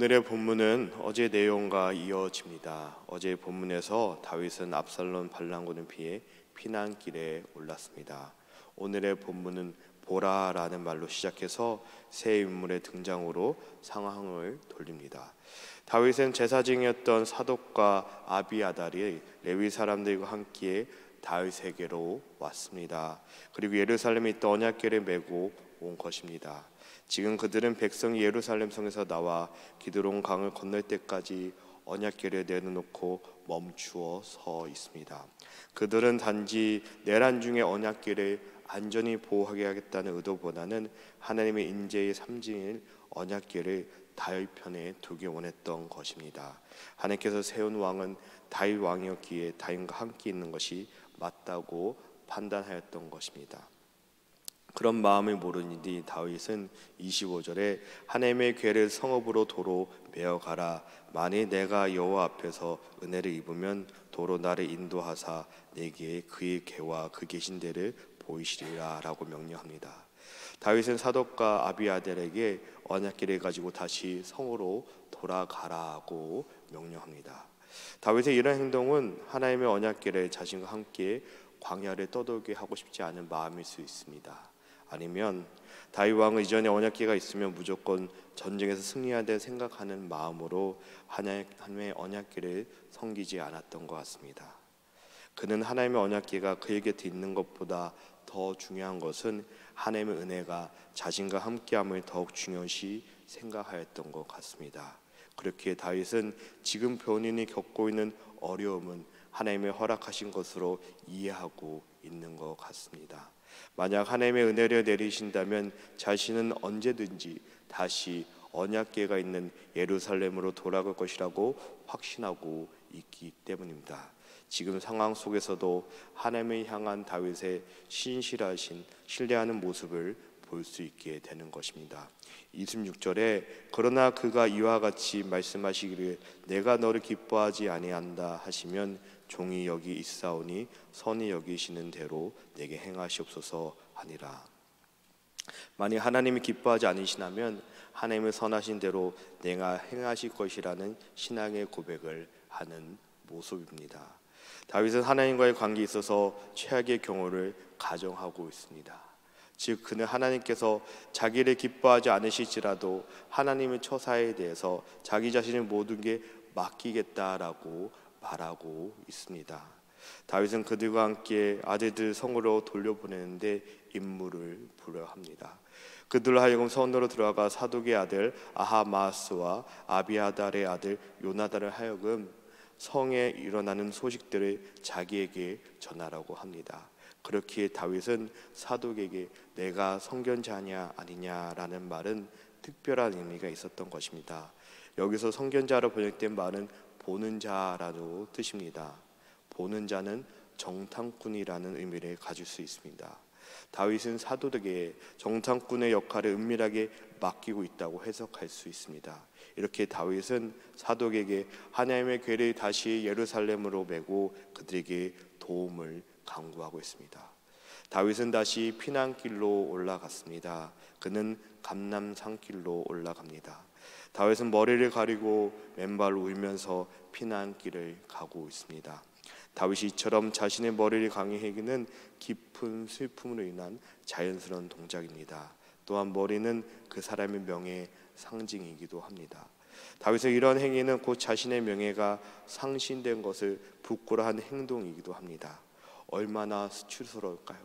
오늘의 본문은 어제 내용과 이어집니다. 어제 본문에서 다윗은 압살롬 반란군을 피해 피난길에 올랐습니다. 오늘의 본문은 보라라는 말로 시작해서 새 인물의 등장으로 상황을 돌립니다. 다윗은 제사장이었던 사독과 아비아달이 레위 사람들과 함께 다윗에게로 왔습니다. 그리고 예루살렘에 있던 언약궤를 메고 온 것입니다. 지금 그들은 백성이 예루살렘 성에서 나와 기드론 강을 건널 때까지 언약궤를 내려놓고 멈추어 서 있습니다. 그들은 단지 내란 중에 언약궤를 안전히 보호하게 하겠다는 의도보다는 하나님의 인재의 상징인 언약궤를 다윗 편에 두기 원했던 것입니다. 하나님께서 세운 왕은 다윗 왕이었기에 다윗과 함께 있는 것이 맞다고 판단하였던 것입니다. 그런 마음을 모르니 다윗은 25절에 하나님의 궤를 성읍으로 도로 메어가라. 만일 내가 여호와 앞에서 은혜를 입으면 도로 나를 인도하사 내게 그의 궤와 그 계신 데를 보이시리라 라고 명령합니다. 다윗은 사독과 아비아델에게 언약궤를 가지고 다시 성으로 돌아가라고 명령합니다. 다윗의 이런 행동은 하나님의 언약궤를 자신과 함께 광야를 떠돌게 하고 싶지 않은 마음일 수 있습니다. 아니면 다윗 왕은 이전에 언약궤가 있으면 무조건 전쟁에서 승리한다 생각하는 마음으로 하나님의 언약궤를 섬기지 않았던 것 같습니다. 그는 하나님의 언약궤가 그의 곁에 있는 것보다 더 중요한 것은 하나님의 은혜가 자신과 함께함을 더욱 중요시 생각하였던 것 같습니다. 그렇게 다윗은 지금 본인이 겪고 있는 어려움은 하나님의 허락하신 것으로 이해하고 있는 것 같습니다. 만약 하나님의 은혜를 내리신다면 자신은 언제든지 다시 언약궤가 있는 예루살렘으로 돌아갈 것이라고 확신하고 있기 때문입니다. 지금 상황 속에서도 하나님을 향한 다윗의 신실하신 신뢰하는 모습을 볼 수 있게 되는 것입니다. 26절에 그러나 그가 이와 같이 말씀하시기를 내가 너를 기뻐하지 아니한다 하시면 종이 여기 있사오니 선히 여기시는 대로 내게 행하시옵소서 하니라. 만약 하나님이 기뻐하지 않으시다면 하나님의 선하신 대로 내가 행하실 것이라는 신앙의 고백을 하는 모습입니다. 다윗은 하나님과의 관계에 있어서 최악의 경우를 가정하고 있습니다. 즉 그는 하나님께서 자기를 기뻐하지 않으실지라도 하나님의 처사에 대해서 자기 자신의 모든 게 맡기겠다라고 말하고 있습니다. 다윗은 그들과 함께 아들들 성으로 돌려보내는데 임무를 부여합니다. 그들로 하여금 성으로 들어가 사독의 아들 아하마스와 아비아달의 아들 요나단을 하여금 성에 일어나는 소식들을 자기에게 전하라고 합니다. 그렇기에 다윗은 사독에게 내가 선견자냐 아니냐라는 말은 특별한 의미가 있었던 것입니다. 여기서 선견자로 번역된 말은 보는 자라는 뜻입니다. 보는 자는 정탐꾼이라는 의미를 가질 수 있습니다. 다윗은 사독에게 정탐꾼의 역할을 은밀하게 맡기고 있다고 해석할 수 있습니다. 이렇게 다윗은 사독에게 하나님의 궤를 다시 예루살렘으로 메고 그들에게 도움을 강구하고 있습니다. 다윗은 다시 피난길로 올라갔습니다. 그는 감람산길로 올라갑니다. 다윗은 머리를 가리고 맨발로 울면서 피난길을 가고 있습니다. 다윗이 이처럼 자신의 머리를 가리기는 깊은 슬픔으로 인한 자연스러운 동작입니다. 또한 머리는 그 사람의 명예의 상징이기도 합니다. 다윗의 이런 행위는 곧 자신의 명예가 상실된 것을 부끄러워하는 행동이기도 합니다. 얼마나 수치스러울까요?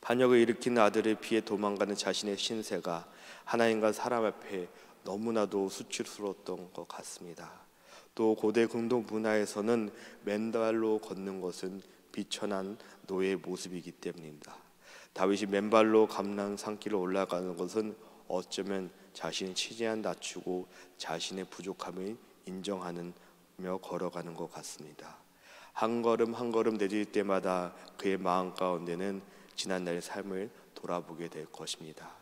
반역을 일으킨 아들을 피해 도망가는 자신의 신세가 하나님과 사람 앞에 너무나도 수치스러웠던 것 같습니다. 또 고대 근동 문화에서는 맨발로 걷는 것은 비천한 노예의 모습이기 때문입니다. 다윗이 맨발로 감람산길을 올라가는 것은 어쩌면 자신의 치대한 낮추고 자신의 부족함을 인정하며 걸어가는 것 같습니다. 한 걸음 한 걸음 내딜 때마다 그의 마음 가운데는 지난날의 삶을 돌아보게 될 것입니다.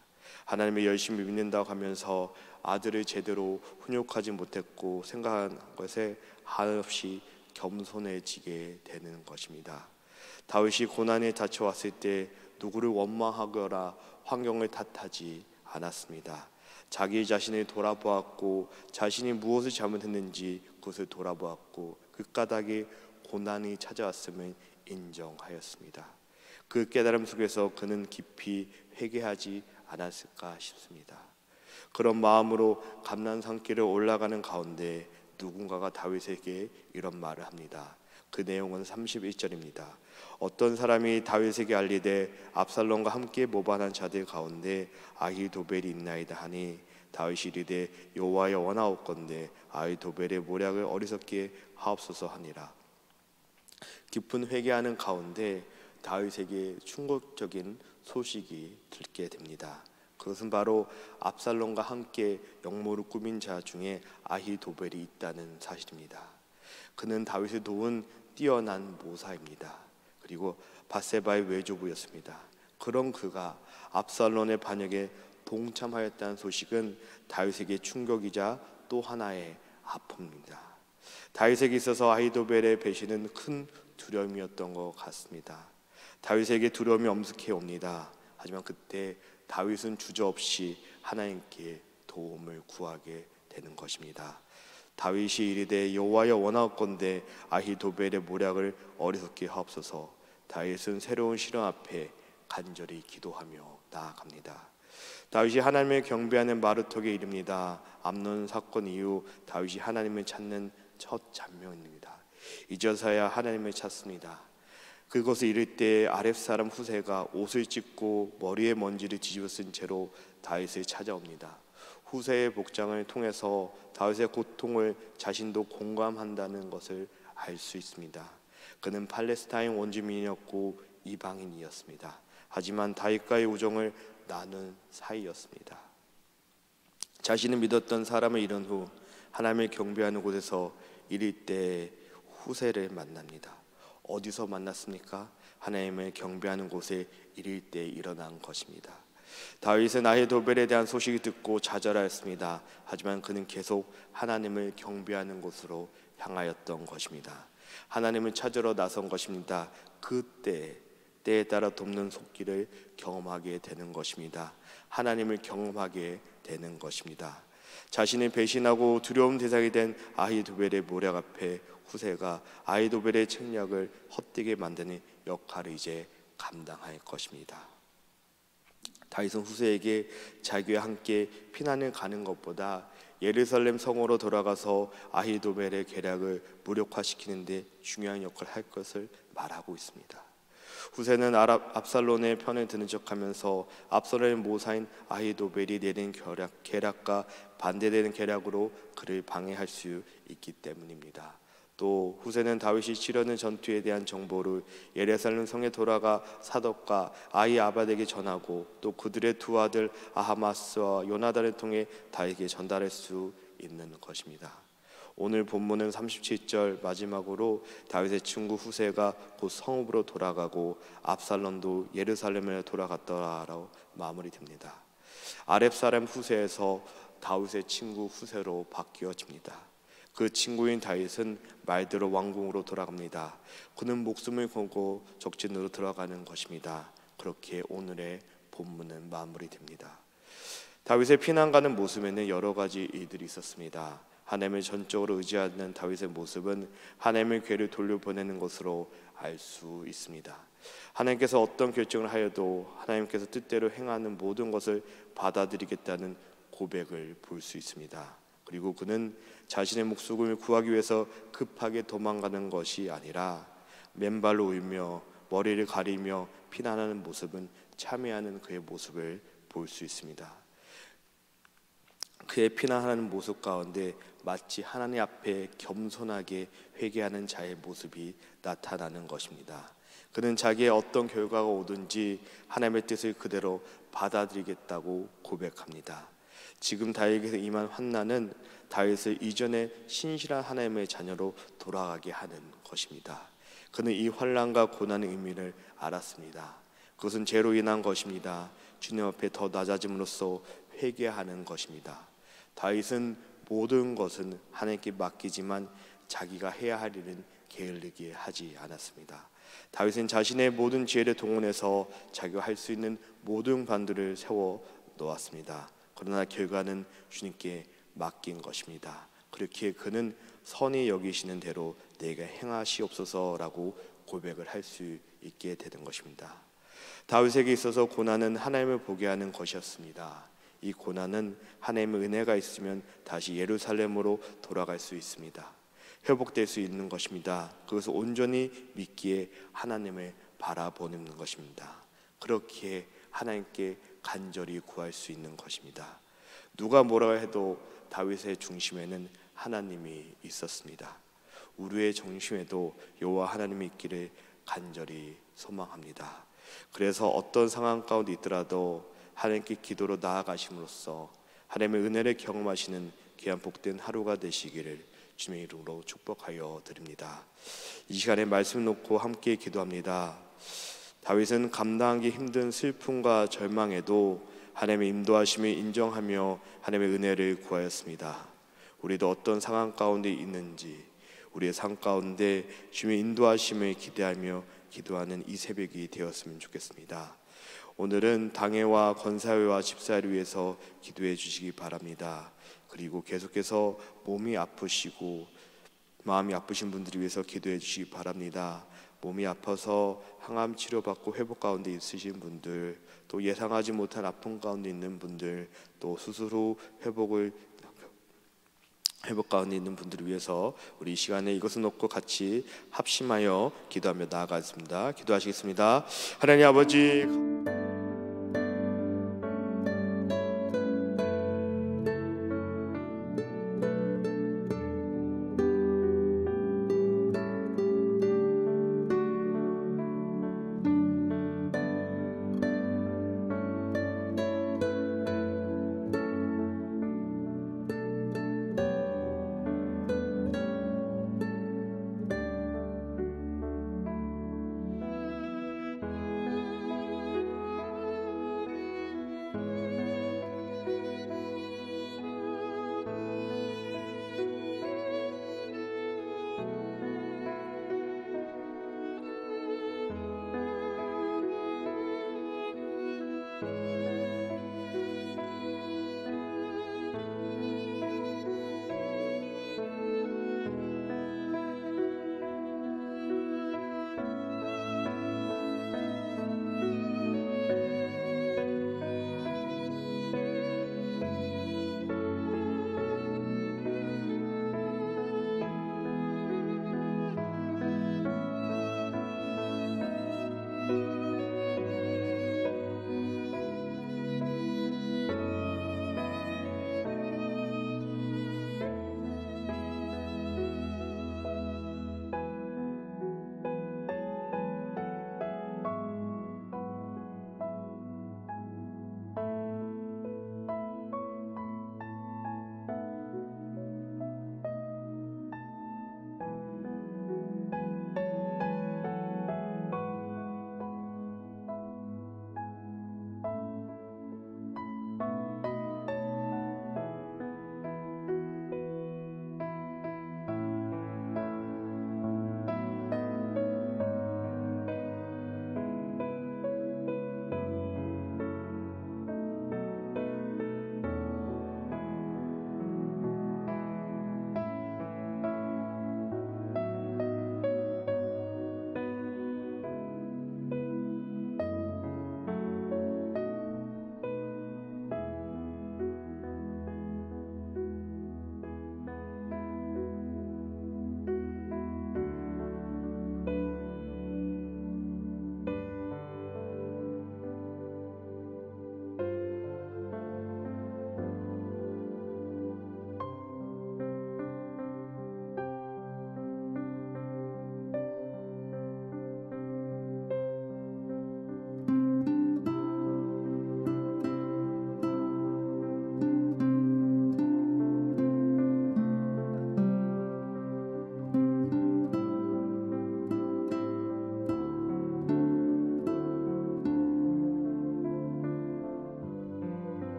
하나님을 열심히 믿는다고 하면서 아들을 제대로 훈육하지 못했고 생각한 것에 한없이 겸손해지게 되는 것입니다. 다윗이 고난에 닥쳐왔을 때 누구를 원망하거나 환경을 탓하지 않았습니다. 자기 자신을 돌아보았고 자신이 무엇을 잘못했는지 그것을 돌아보았고 그 까닭에 고난이 찾아왔음을 인정하였습니다. 그 깨달음 속에서 그는 깊이 회개하지 않았을까 싶습니다. 그런 마음으로 감난산길을 올라가는 가운데 누군가가 다윗에게 이런 말을 합니다. 그 내용은 31절입니다. 어떤 사람이 다윗에게 알리되 압살롬과 함께 모반한 자들 가운데 아히도벨이 있나이다 하니 다윗이 이르되 여호와여 원하옵건대 아히도벨의 모략을 어리석게 하옵소서 하니라. 깊은 회개하는 가운데 다윗에게 충격적인 소식이 들게 됩니다. 그것은 바로 압살롬과 함께 역모를 꾸민 자 중에 아히도벨이 있다는 사실입니다. 그는 다윗을 도운 뛰어난 모사입니다. 그리고 밧세바의 외조부였습니다. 그런 그가 압살롬의 반역에 동참하였다는 소식은 다윗에게 충격이자 또 하나의 아픔입니다. 다윗에게 있어서 아히도벨의 배신은 큰 두려움이었던 것 같습니다. 다윗에게 두려움이 엄습해 옵니다. 하지만 그때 다윗은 주저없이 하나님께 도움을 구하게 되는 것입니다. 다윗이 이르되 여호와여 원하옵건대 아히도벨의 모략을 어리석게 하옵소서. 다윗은 새로운 시련 앞에 간절히 기도하며 나아갑니다. 다윗이 하나님을 경배하는 마루턱에 이릅니다. 암논 사건 이후 다윗이 하나님을 찾는 첫 장면입니다. 이제서야 하나님을 찾습니다. 그곳에 이를 때 아렙 사람 후세가 옷을 찢고 머리에 먼지를 뒤집어 쓴 채로 다윗을 찾아옵니다. 후세의 복장을 통해서 다윗의 고통을 자신도 공감한다는 것을 알 수 있습니다. 그는 팔레스타인 원주민이었고 이방인이었습니다. 하지만 다윗과의 우정을 나눈 사이였습니다. 자신을 믿었던 사람을 잃은 후 하나님을 경배하는 곳에서 이를 때 후세를 만납니다. 어디서 만났습니까? 하나님을 경배하는 곳에 이를 때 일어난 것입니다. 다윗은 아히도벨에 대한 소식을 듣고 좌절하였습니다. 하지만 그는 계속 하나님을 경배하는 곳으로 향하였던 것입니다. 하나님을 찾으러 나선 것입니다. 그때 때에 따라 돕는 속기를 경험하게 되는 것입니다. 하나님을 경험하게 되는 것입니다. 자신을 배신하고 두려움 대상이 된 아히도벨의 모략 앞에 후세가 아히도벨의 책략을 헛되게 만드는 역할을 이제 감당할 것입니다. 다윗은 후세에게 자기와 함께 피난을 가는 것보다 예루살렘 성으로 돌아가서 아히도벨의 계략을 무력화시키는 데 중요한 역할을 할 것을 말하고 있습니다. 후세는 압살롬의 편을 드는 척하면서 압살롬의 모사인 아히도벨이 내린 계략과 반대되는 계략으로 그를 방해할 수 있기 때문입니다. 또 후세는 다윗이 치르는 전투에 대한 정보를 예루살렘 성에 돌아가 사독과 아히아밧에게 전하고 또 그들의 두 아들 아하마스와 요나단을 통해 다윗에게 전달할 수 있는 것입니다. 오늘 본문은 37절 마지막으로 다윗의 친구 후세가 곧 성읍으로 돌아가고 압살롬도 예루살렘에 돌아갔더라라고 마무리됩니다. 아렙 사람 후세에서 다윗의 친구 후세로 바뀌어집니다. 그 친구인 다윗은 말대로 왕궁으로 돌아갑니다. 그는 목숨을 걸고 적진으로 들어가는 것입니다. 그렇게 오늘의 본문은 마무리됩니다. 다윗의 피난가는 모습에는 여러 가지 일들이 있었습니다. 하나님을 전적으로 의지하는 다윗의 모습은 하나님의 괴를 돌려보내는 것으로 알 수 있습니다. 하나님께서 어떤 결정을 하여도 하나님께서 뜻대로 행하는 모든 것을 받아들이겠다는 고백을 볼 수 있습니다. 그리고 그는 자신의 목숨을 구하기 위해서 급하게 도망가는 것이 아니라 맨발로 울며 머리를 가리며 피난하는 모습은 참회하는 그의 모습을 볼 수 있습니다. 그의 피난하는 모습 가운데 마치 하나님 앞에 겸손하게 회개하는 자의 모습이 나타나는 것입니다. 그는 자기의 어떤 결과가 오든지 하나님의 뜻을 그대로 받아들이겠다고 고백합니다. 지금 다윗에게 임한 환난은 다윗을 이전에 신실한 하나님의 자녀로 돌아가게 하는 것입니다. 그는 이 환난과 고난의 의미를 알았습니다. 그것은 죄로 인한 것입니다. 주님 앞에 더 낮아짐으로써 회개하는 것입니다. 다윗은 모든 것은 하나님께 맡기지만 자기가 해야 할 일은 게을르게 하지 않았습니다. 다윗은 자신의 모든 지혜를 동원해서 자기가 할 수 있는 모든 반들을 세워 놓았습니다. 그러나 결과는 주님께 맡긴 것입니다. 그렇기에 그는 선히 여기시는 대로 내게 행하시옵소서라고 고백을 할 수 있게 되는 것입니다. 다윗에게 있어서 고난은 하나님을 보게 하는 것이었습니다. 이 고난은 하나님의 은혜가 있으면 다시 예루살렘으로 돌아갈 수 있습니다. 회복될 수 있는 것입니다. 그것을 온전히 믿기에 하나님을 바라보는 것입니다. 그렇기에 하나님께 간절히 구할 수 있는 것입니다. 누가 뭐라 해도 다윗의 중심에는 하나님이 있었습니다. 우리의 중심에도 여호와 하나님이 있기를 간절히 소망합니다. 그래서 어떤 상황 가운데 있더라도 하나님께 기도로 나아가심으로써 하나님의 은혜를 경험하시는 귀한 복된 하루가 되시기를 주님의 이름으로 축복하여 드립니다. 이 시간에 말씀 놓고 함께 기도합니다. 다윗은 감당하기 힘든 슬픔과 절망에도 하나님의 인도하심을 인정하며 하나님의 은혜를 구하였습니다. 우리도 어떤 상황 가운데 있는지 우리의 삶 가운데 주님의 인도하심을 기대하며 기도하는 이 새벽이 되었으면 좋겠습니다. 오늘은 당회와 권사회와 집사를 위해서 기도해 주시기 바랍니다. 그리고 계속해서 몸이 아프시고 마음이 아프신 분들을 위해서 기도해 주시기 바랍니다. 몸이 아파서 항암 치료받고 회복 가운데 있으신 분들, 또 예상하지 못한 아픔 가운데 있는 분들, 또 수술 후 회복 가운데 있는 분들을 위해서 우리 이 시간에 이것을 놓고 같이 합심하여 기도하며 나아가겠습니다. 기도하시겠습니다. 하나님 아버지,